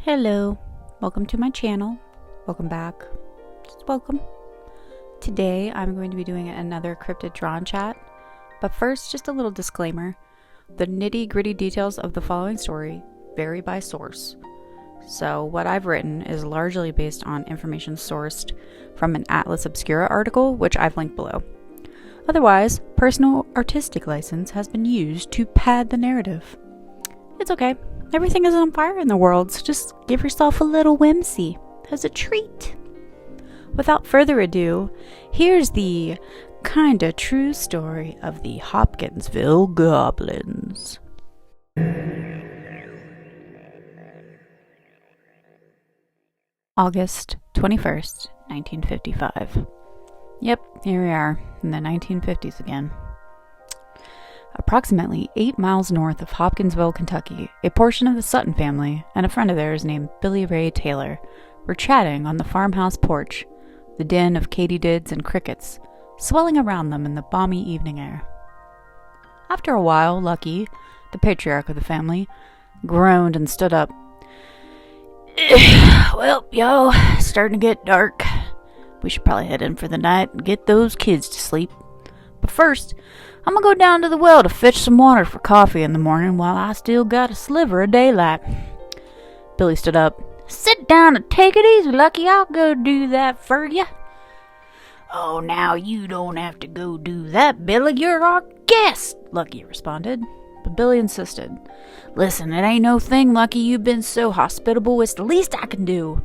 Hello, welcome to my channel. Welcome back. Just welcome. Today I'm going to be doing another cryptid drawn chat, but first just a little disclaimer. The nitty-gritty details of the following story vary by source. So what I've written is largely based on information sourced from an Atlas Obscura article, which I've linked below. Otherwise, personal artistic license has been used to pad the narrative. It's okay. Everything is on fire in the world, so just give yourself a little whimsy as a treat. Without further ado, here's the kinda true story of the Hopkinsville Goblins. August 21st, 1955. Yep, here we are, in the 1950s again. Approximately 8 miles north of Hopkinsville, Kentucky, a portion of the Sutton family and a friend of theirs named Billy Ray Taylor were chatting on the farmhouse porch, the din of katydids and crickets swelling around them in the balmy evening air. After a while, Lucky, the patriarch of the family, groaned and stood up. Well, yo, it's starting to get dark. We should probably head in for the night and get those kids to sleep. But first, I'm gonna go down to the well to fetch some water for coffee in the morning while I still got a sliver of daylight. Billy stood up. Sit down and take it easy, Lucky. I'll go do that for you. Oh, now you don't have to go do that, Billy. You're our guest, Lucky responded. But Billy insisted. Listen, it ain't no thing, Lucky. You've been so hospitable. It's the least I can do.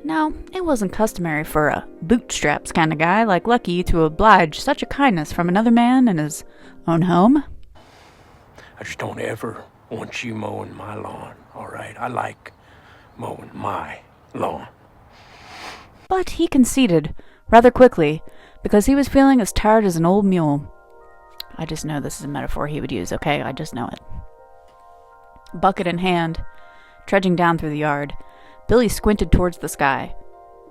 Now, it wasn't customary for a bootstraps kind of guy like Lucky to oblige such a kindness from another man in his own home. I just don't ever want you mowing my lawn, all right? I like mowing my lawn. But he conceded rather quickly because he was feeling as tired as an old mule. I just know this is a metaphor he would use, okay? I just know it. Bucket in hand, trudging down through the yard, Billy squinted towards the sky.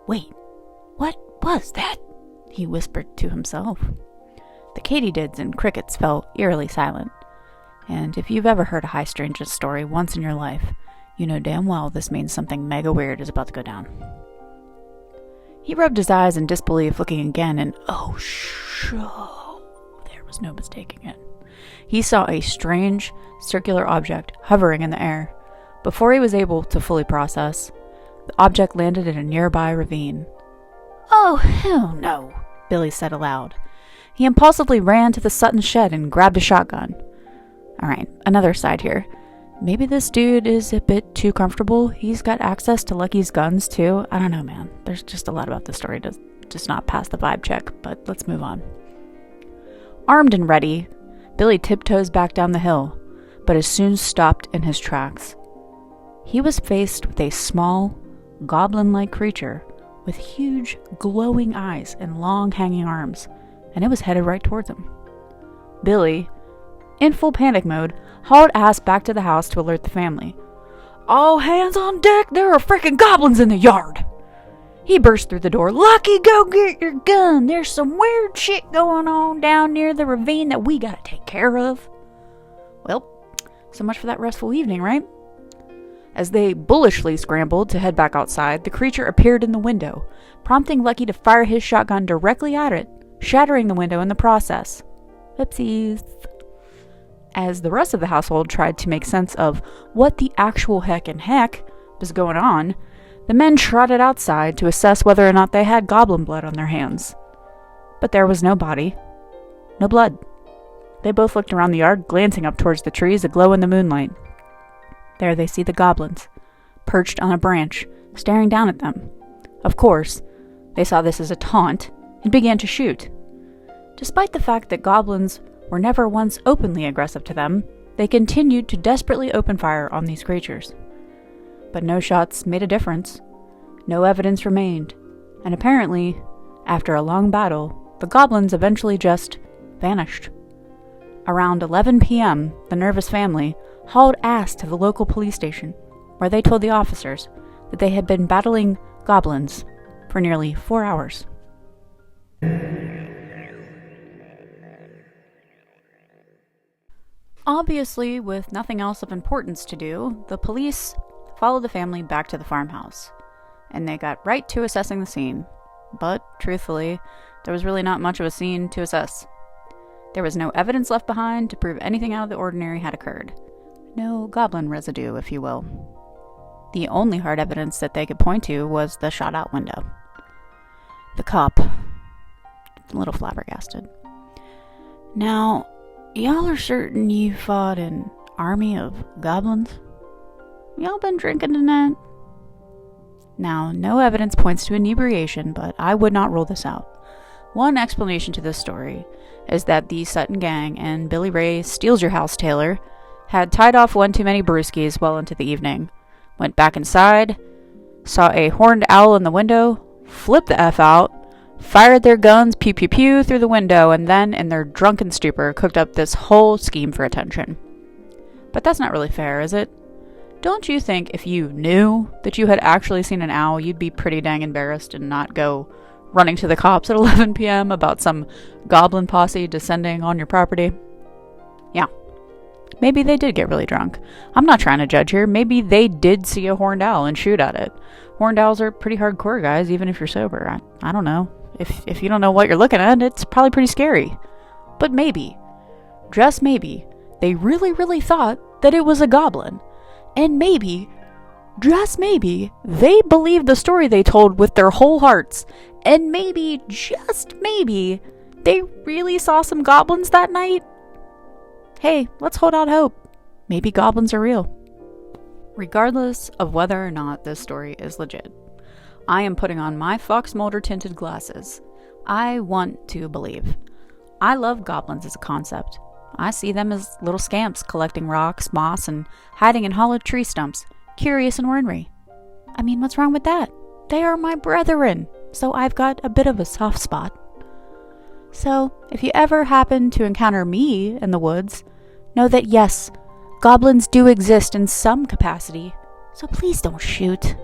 Wait, what was that? He whispered to himself. The katydids and crickets fell eerily silent. And if you've ever heard a high strangeness story once in your life, you know damn well this means something mega weird is about to go down. He rubbed his eyes in disbelief, looking again, and there was no mistaking it. He saw a strange, circular object hovering in the air. Before he was able to fully process, the object landed in a nearby ravine. Oh, hell no, Billy said aloud. He impulsively ran to the Sutton shed and grabbed a shotgun. Alright, another side here. Maybe this dude is a bit too comfortable. He's got access to Lucky's guns, too. I don't know, man. There's just a lot about this story to just not pass the vibe check, but let's move on. Armed and ready, Billy tiptoes back down the hill, but is soon stopped in his tracks. He was faced with a small, goblin-like creature with huge, glowing eyes and long, hanging arms, and it was headed right towards him. Billy, in full panic mode, hauled ass back to the house to alert the family. All hands on deck, there are freaking goblins in the yard! He burst through the door. Lucky, go get your gun! There's some weird shit going on down near the ravine that we gotta take care of. Well, so much for that restful evening, right? As they bullishly scrambled to head back outside, the creature appeared in the window, prompting Lucky to fire his shotgun directly at it, shattering the window in the process. Oopsies. As the rest of the household tried to make sense of what the actual heck was going on, the men trotted outside to assess whether or not they had goblin blood on their hands. But there was no body, no blood. They both looked around the yard, glancing up towards the trees aglow in the moonlight. There they see the goblins, perched on a branch, staring down at them. Of course, they saw this as a taunt and began to shoot. Despite the fact that goblins were never once openly aggressive to them, they continued to desperately open fire on these creatures. But no shots made a difference. No evidence remained, and apparently, after a long battle, the goblins eventually just vanished. Around 11 p.m., the nervous family hauled ass to the local police station, where they told the officers that they had been battling goblins for nearly 4 hours. Obviously, with nothing else of importance to do, the police followed the family back to the farmhouse, and they got right to assessing the scene. But, truthfully, there was really not much of a scene to assess. There was no evidence left behind to prove anything out of the ordinary had occurred. No goblin residue, if you will. The only hard evidence that they could point to was the shot-out window. The cop, a little flabbergasted. Now, y'all are certain you fought an army of goblins? Y'all been drinking tonight? Now, no evidence points to inebriation, but I would not rule this out. One explanation to this story is that the Sutton gang and Billy Ray Steals Your House Taylor had tied off one too many brewskis well into the evening, went back inside, saw a horned owl in the window, flipped the F out, fired their guns pew pew pew through the window, and then, in their drunken stupor, cooked up this whole scheme for attention. But that's not really fair, is it? Don't you think if you knew that you had actually seen an owl, you'd be pretty dang embarrassed and not go running to the cops at 11 p.m. about some goblin posse descending on your property? Yeah. Maybe they did get really drunk. I'm not trying to judge here. Maybe they did see a horned owl and shoot at it. Horned owls are pretty hardcore, guys, even if you're sober. I don't know. If you don't know what you're looking at, it's probably pretty scary. But maybe, just maybe, they really, really thought that it was a goblin. And maybe, just maybe, they believed the story they told with their whole hearts. And maybe, just maybe, they really saw some goblins that night. Hey, let's hold out hope. Maybe goblins are real. Regardless of whether or not this story is legit, I am putting on my Fox Mulder tinted glasses. I want to believe. I love goblins as a concept. I see them as little scamps collecting rocks, moss, and hiding in hollow tree stumps, curious and ornery. I mean, what's wrong with that? They are my brethren, so I've got a bit of a soft spot. So, if you ever happen to encounter me in the woods, know that yes, goblins do exist in some capacity, so please don't shoot.